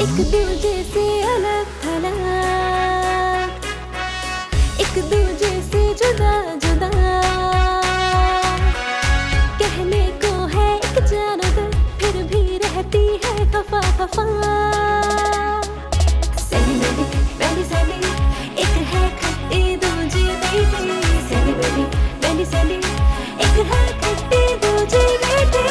एक दूजे से अलग थलग, एक दूजे से जुदा जुदा, कहने को है एक जानवर फिर भी रहती है खफा खफा। सैली बेबी बेली सैली, एक है खट्टी दूजी बेटी। सैली बेबी बेली सैली, एक है खट्टी दूजी बेटी।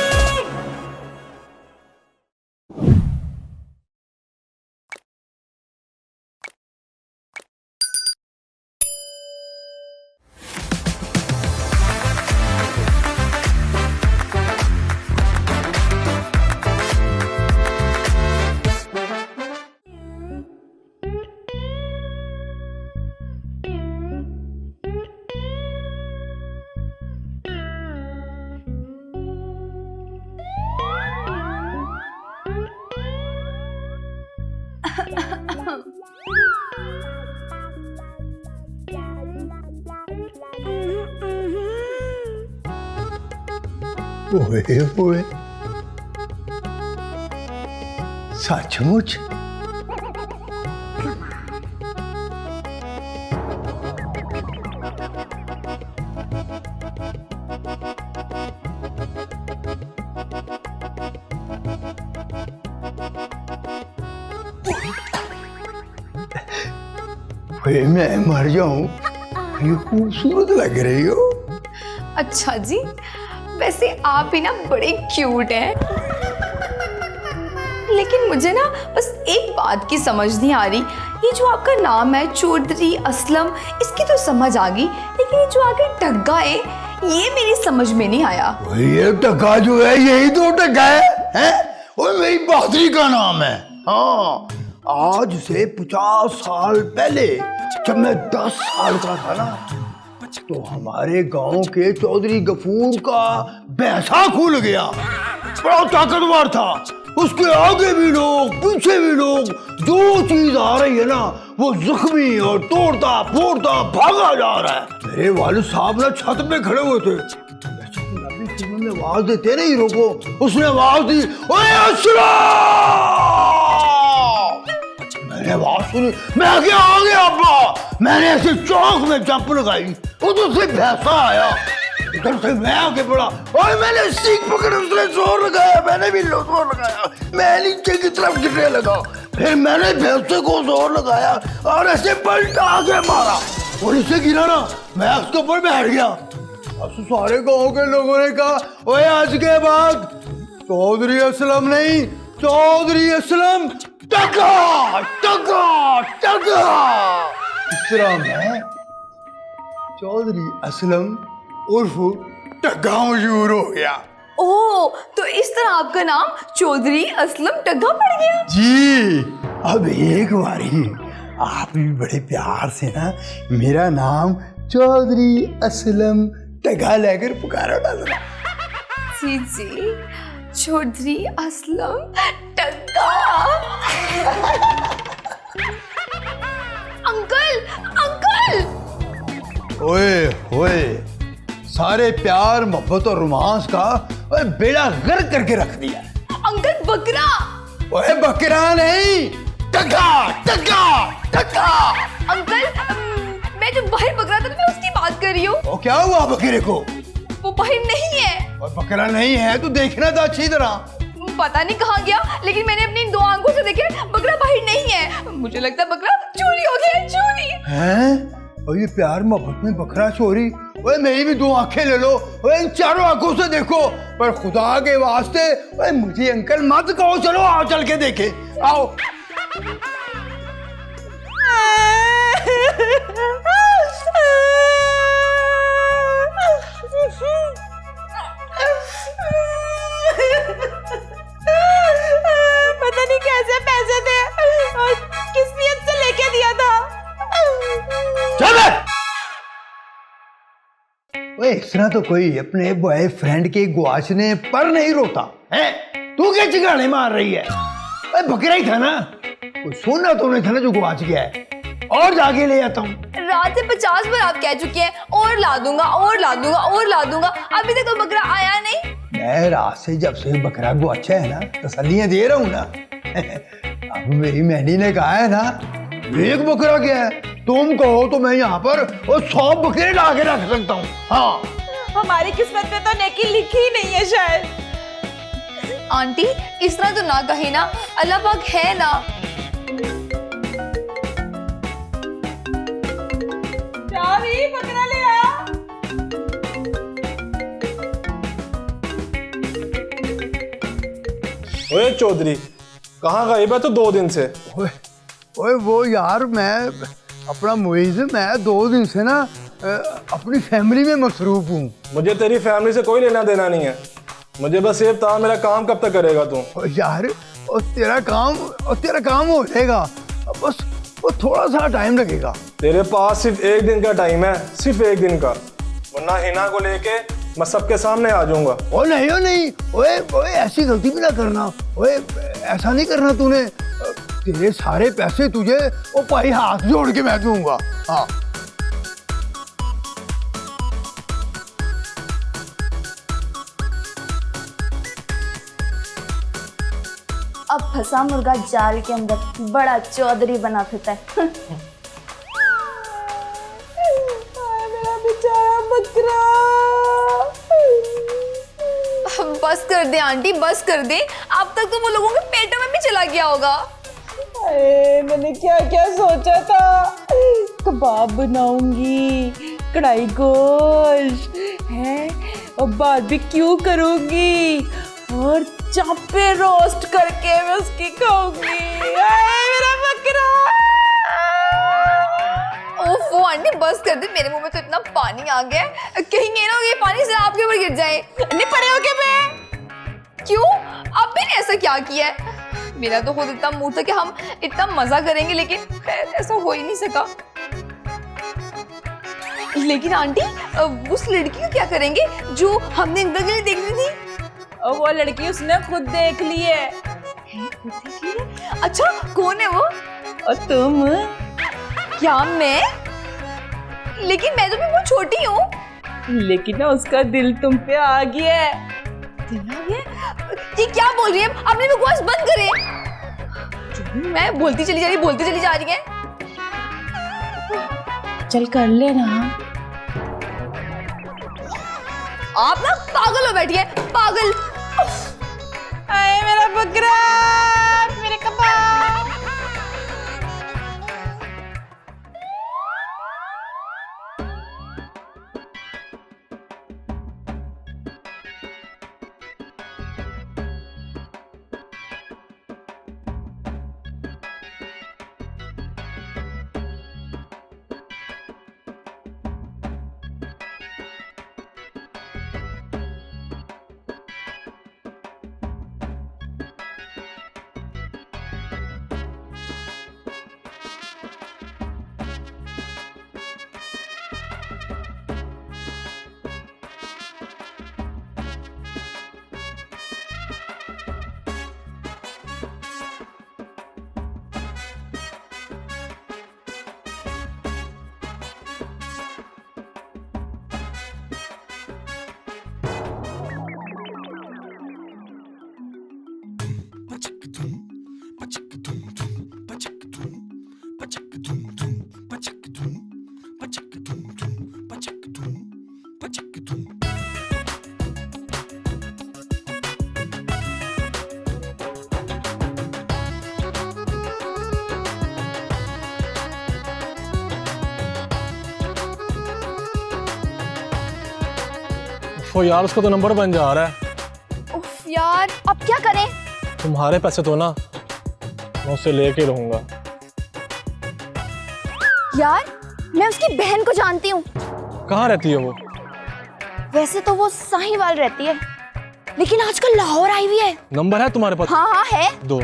ओए ओए, सचमुच ओए, मैं मर जाऊं, ये खूबसूरत लग रही हो। अच्छा जी, वैसे आप भी ना बड़े क्यूट हैं, लेकिन मुझे ना बस एक बात की समझ नहीं आ रही। ये जो आपका नाम है चौधरी असलम, इसकी तो समझ आ गई, लेकिन ये जो आगे टग्गा है ये मेरी समझ में नहीं आया। ये टग्गा जो है यही तो टग्गा है? और मेरी बहादुरी का नाम है। हाँ, आज से 50 साल पहले जब मैं 10 साल का था ना, तो हमारे गांव के चौधरी गफूर का भैंसा खुल गया। बड़ा ताकतवर था, उसके आगे भी लोग पीछे भी लोग, जो चीज आ रही है ना वो जख्मी और तोड़ता फोड़ता भागा जा रहा है। मेरे वालिद साहब ना छत पे खड़े हुए थे, में आवाज देते नहीं रोको, उसने आवाज दी, ओए असलम! मैंने आवाज सुनी, मैं आ गया अब्बा। मैंने ऐसे चौक में जंप लगाई, उधर से भैंसा आया, इधर से मैं आगे बढ़ा और मैंने सीख पकड़ उसने जोर लगाया, मैंने भी जोर लगाया, मैं नीचे की तरफ गिरने लगा। फिर मैंने भैंसे को जोर लगाया और ऐसे पलटा आगे मारा और इसे गिरा ना, मैं उसके ऊपर बैठ गया। अब सारे गांव के लोगों ने कहा, ओए आज के बाद चौधरी असलम नहीं, चौधरी असलम टग्गा टग्गा टग्गा। इस तरह मैं चौधरी असलम उर्फ टग्गा मशहूर हो गया। ओह, तो इस तरह आपका नाम चौधरी असलम टग्गा पड़ गया जी। अब एक बारी आप भी बड़े प्यार से ना मेरा नाम चौधरी असलम टग्गा लेकर पुकारो ना जरा। जी जी, चौधरी असलम टग्गा। Uncle uncle. ओए ओए, सारे प्यार मोहब्बत और रोमांस का बेड़ा गर्क करके रख दिया। अंकल बकरा। ओए बकरा नहीं, टग्गा टग्गा टग्गा। अंकल, मैं जो बाहर बकरा था मैं उसकी बात कर रही हूँ। वो क्या हुआ बकरे को? वो बाहर नहीं है। और बकरा नहीं है तो देखना था अच्छी तरह। पता नहीं कहाँ गया, लेकिन मैंने अपनी इन 2 आंखों से देखे बकरा बाहर नहीं है। मुझे लगता है बकरा चोरी हो गया है, चोरी। हैं? और ये प्यार मोहब्बत में बकरा चोरी? ओए मेरी भी 2 आंखें ले लो, ओए इन चारों आंखों से देखो, पर खुदा के वास्ते ओए मुझे अंकल मत कहो, चलो आओ चल के देखे, आओ। पता नहीं कैसे पैसे थे और किस नियत से लेके दिया था। चल ओए, इस तरह तो कोई अपने बॉयफ्रेंड के गुआचने पर नहीं रोता है। तू क्या चिगाने मार रही है? ओए बकरा ही था ना, कोई सोना तो नहीं था ना जो गुआच गया है। और जाके ले आता हूँ। रात से 50 बार आप कह चुके हैं और ला दूंगा और ला दूंगा और ला दूंगा, अभी तक तो बकरा आया नहीं। मैं रात से जब से बकरा को अच्छा है ना तसल्लियां दे रहा हूँ ना। अब मेरी मेहंदी ने कहा है ना एक बकरा क्या है, तुम कहो तो मैं यहाँ पर 100 बकरे ला के रख सकता हूँ। हाँ हमारी किस्मत में तो नेकी लिखी ही नहीं है शायद। आंटी इस तरह तो ना कहे ना, अल्लाह पाक है ना। चाबी बकरा ले आ। ओए चौधरी कहाँ गए बे तो 2 दिन से? ओए ओए वो यार मैं अपना मुइज़ मैं 2 दिन से ना अपनी फैमिली में मसरूफ हूँ। मुझे तेरी फैमिली से कोई लेना देना नहीं है, मुझे बस ये बता मेरा काम कब तक करेगा तू? यार और तेरा काम हो जाएगा, बस वो थोड़ा सा टाइम लगेगा। तेरे पास सिर्फ 1 दिन का टाइम है, सिर्फ 1 दिन का, वरना हिना को लेके मैं सबके सामने आ जाऊंगा। ओ नहीं ओए ओए ऐसी गलती भी ना करना। ओए ऐसा नहीं करना तूने, तेरे सारे पैसे तुझे ओ भाई हाथ जोड़ के मैं दूंगा। हाँ अब फंसा मुर्गा जाल के अंदर, बड़ा चौधरी बना फिरता है। मेरा बेचारा बकरा। बस कर दे आंटी, बस कर दे, अब तक तो वो लोगों के पेटों में भी चला गया होगा। अरे मैंने क्या क्या सोचा था, कबाब बनाऊंगी, कढ़ाई गोश्त है और बारबेक्यू करूंगी और चापे रोस्ट करके मैं उसकी खाऊंगी। मेरा बकरा। ओफो आंटी बस कर दे, मेरे मुंह में तो इतना पानी आ गया है, कहीं ये ना हो ये पानी से आपके ऊपर गिर जाए। नहीं पड़े हो क्या मैं? क्यों अब मैंने ऐसा क्या किया है? मेरा तो खुद इतना मूड था कि हम इतना मजा करेंगे, लेकिन ऐसा हो ही नहीं सका। लेकिन आंटी उस लड़की को क्या करेंगे जो हमने इंटर के लिए देखनी थी? और वो लड़की उसने खुद देख ली है। अच्छा कौन है वो? और तुम? क्या मैं? लेकिन मैं तो भी बहुत छोटी हूँ। लेकिन ना उसका दिल तुम पे आ गया है। ये क्या बोल रही है? आपने बकवास बंद करे। मैं बोलती चली जा रही है। चल कर लेना। आप ना पागल हो बैठी है, पागल। आए मेरा बकरा, मेरे कबाब। ओ यार उसका तो नंबर बन जा रहा है। उफ यार अब क्या करें? तुम्हारे पैसे तो ना मैं उससे लेके रहूंगा। यार मैं उसकी बहन को जानती हूँ। कहाँ रहती है वो? वैसे तो वो साहिवाल रहती है, लेकिन आजकल लाहौर आई हुई है। नंबर है तुम्हारे पास? हाँ है। दो।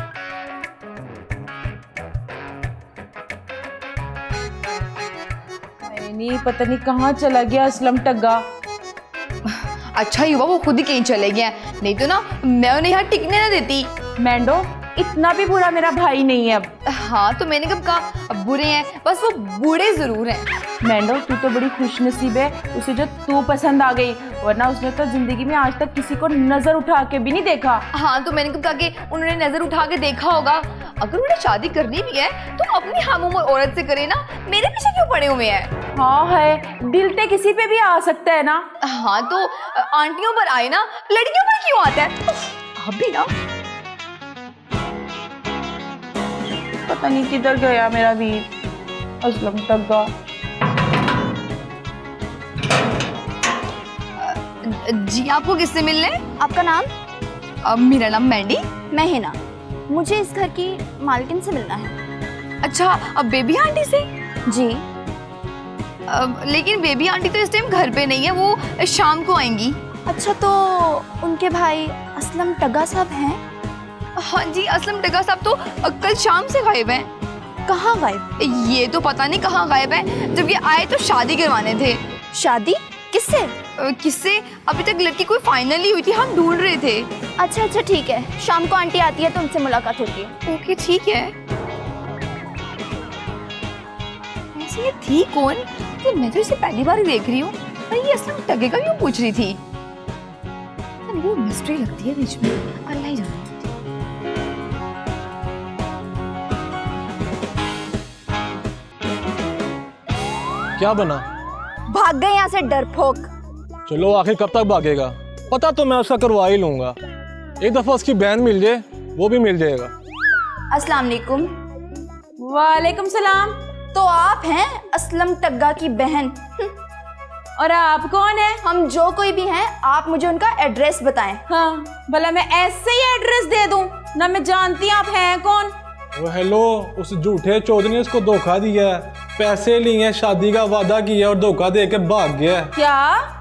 नहीं पता नहीं कहाँ चला गया असलम टग्गा। अच्छा ही हुआ वो खुद ही कहीं चले गया, नहीं तो ना मैं उन्हें यहाँ टिकने ना देती। मैंडो इतना भी बुरा मेरा भाई नहीं है अब। हाँ तो मैंने कब कहा अब बुरे हैं, बस वो बूढ़े जरूर हैं। मैंडो तू तो बड़ी खुशनसीब है, उसे जो तू पसंद आ गई, वरना उसने तो जिंदगी में आज तक किसी को नजर उठा के भी नहीं देखा। हाँ तो मैंने कब कहा कि उन्होंने नजर उठा के देखा होगा। अगर उन्हें शादी करनी भी है तो अपनी हम उम्र औरत से करे ना, मेरे पीछे क्यों पड़े हुए हैं। हाँ है, दिल तो किसी पे भी आ सकता है ना। हाँ तो आंटियों पर आए ना, लड़कियों पर क्यों आता है। आप भी ना, पता नहीं किधर गया मेरा वीर असलम टग्गा। जी आपको किससे मिलने? आपका नाम? मेरा नाम मैंडी। मैं हिना, मुझे इस घर की मालकिन से मिलना है। अच्छा अब बेबी आंटी से? जी। लेकिन बेबी आंटी तो इस टाइम घर पे नहीं है, वो शाम को आएंगी। अच्छा तो उनके भाई असलम टग्गा साहब हैं? हाँ जी, असलम टग्गा साहब तो कल शाम से गायब हैं। कहाँ गायब? ये तो पता नहीं कहाँ गायब है। जब ये आए तो शादी करवाने थे। शादी किससे? किससे अभी तक लड़की कोई फाइनल नहीं हुई थी, हम ढूंढ रहे थे। अच्छा ठीक है, शाम को आंटी आती है तो उनसे मुलाकात होगी। ओके ठीक है। वैसे ये थी कौन? तो मैं तो इसे पहली बार ही देख रही हूँ। अरे ये असलम टग्गे का क्यों पूछ रही थी? वो मिस्ट्री लगती है बीच में, अल्लाह ही जाने। क्या बना? भाग गए यहाँ से डरपोक। चलो आखिर कब तक भागेगा? पता तो मैं उसका करवा ही लूंगा। एक दफा उसकी बहन मिल जाए, वो भी मिल जाएगा। अस्सलाम वालेकुम। वालेकुम सलाम। तो आप हैं असलम टग्गा की बहन? और आप कौन है? हम जो कोई भी हैं, आप मुझे उनका एड्रेस बताएं। हाँ भला मैं ऐसे ही एड्रेस दे दूं ना? मैं जानती आप हैं कौन? वो हेलो, उस झूठे चौधरी ने उसको धोखा दिया है, पैसे लिए, शादी का वादा किया और धोखा दे के भाग गया। क्या?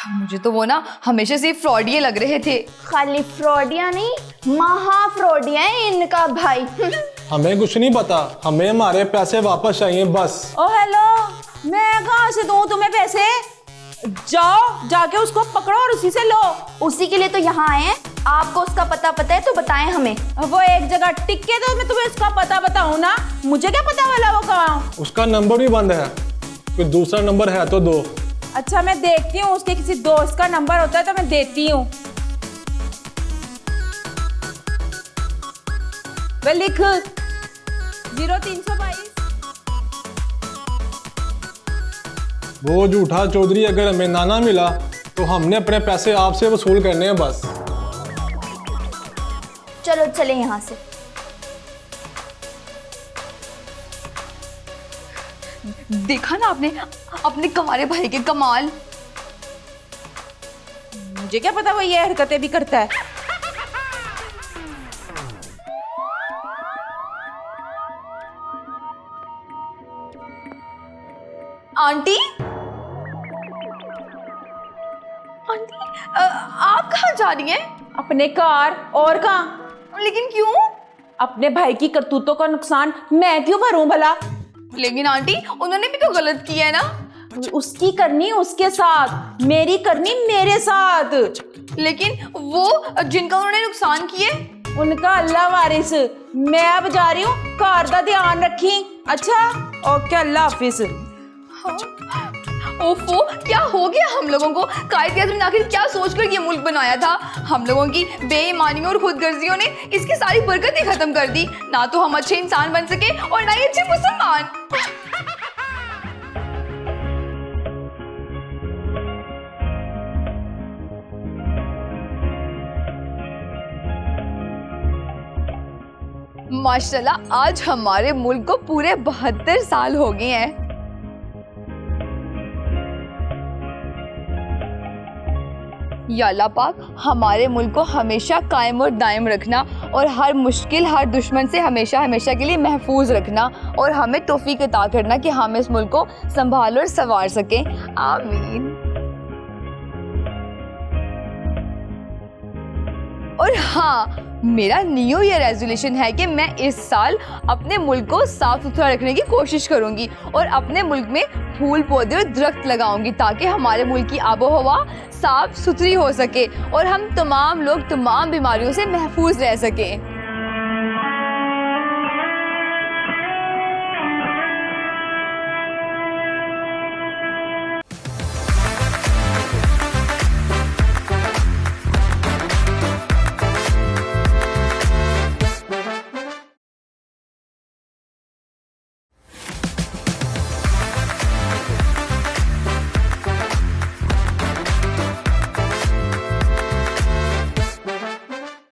मुझे तो वो ना हमेशा से फ्रॉडिये लग रहे थे। खाली फ्रॉडिया नहीं, महा फ्रॉडिया है इनका भाई। हमें कुछ नहीं पता, हमें हमारे पैसे वापस चाहिए बस। ओ हेलो, मैं कहाँ से दूं तुम्हें पैसे? जाओ जाके उसको पकड़ो और उसी से लो। उसी के लिए तो यहाँ आए हैं। आपको उसका पता है तो बताएं हमें। वो एक जगह टिक के तो मैं तुम्हें उसका पता बताऊं ना? मुझे क्या पता वाला वो कहाँ? उसका नंबर भी बंद है, कोई दूसरा नंबर है तो दो। अच्छा मैं देखती हूँ, उसके किसी दोस्त का नंबर होता है तो मैं देती हूँ। वे लिख 0322। वो झूठा चौधरी अगर हमें नाना मिला तो हमने अपने पैसे आपसे वसूल करने हैं बस। चलो चले यहाँ से। देखा ना आपने अपने कमारे भाई के कमाल। मुझे क्या पता वो ये हरकतें भी करता है। आंटी, आंटी आप कहाँ जा रही हैं? अपने कार, और कहाँ? लेकिन क्यों? अपने भाई की करतूतों का नुकसान मैं क्यों भरूं भला? लेकिन आंटी उन्होंने भी तो गलत किया है ना। उसकी करनी उसके साथ, मेरी करनी मेरे साथ। लेकिन वो जिनका उन्होंने नुकसान किए, उनका अल्लाह वारिस। मैं अब जा रही हूँ, कार का ध्यान रखी। अच्छा ओके, अल्लाह हाफिज। ओफो, क्या हो गया हम लोगों को? कायद आज़म ने आखिर क्या सोचकर ये मुल्क बनाया था? हम लोगों की बेईमानियों और खुदगर्जियों ने इसकी सारी बरकतें खत्म कर दी। ना तो हम अच्छे इंसान बन सके और ना ही अच्छे मुसलमान। माशाल्लाह आज हमारे मुल्क को पूरे 72 साल हो गए हैं। या अल्लाह पाक हमारे मुल्क को हमेशा कायम और दायम रखना और हर मुश्किल, हर दुश्मन से हमेशा हमेशा के लिए महफूज रखना और हमें तौफीक अता करना कि हम इस मुल्क को संभाल और संवार सकें। आमीन। और हाँ, मेरा न्यू ईयर रेजोल्यूशन है कि मैं इस साल अपने मुल्क को साफ सुथरा रखने की कोशिश करूंगी और अपने मुल्क में फूल पौधे और दरख्त लगाऊंगी ताकि हमारे मुल्क की आबो हवा साफ सुथरी हो सके और हम तमाम लोग तमाम बीमारियों से महफूज रह सकें।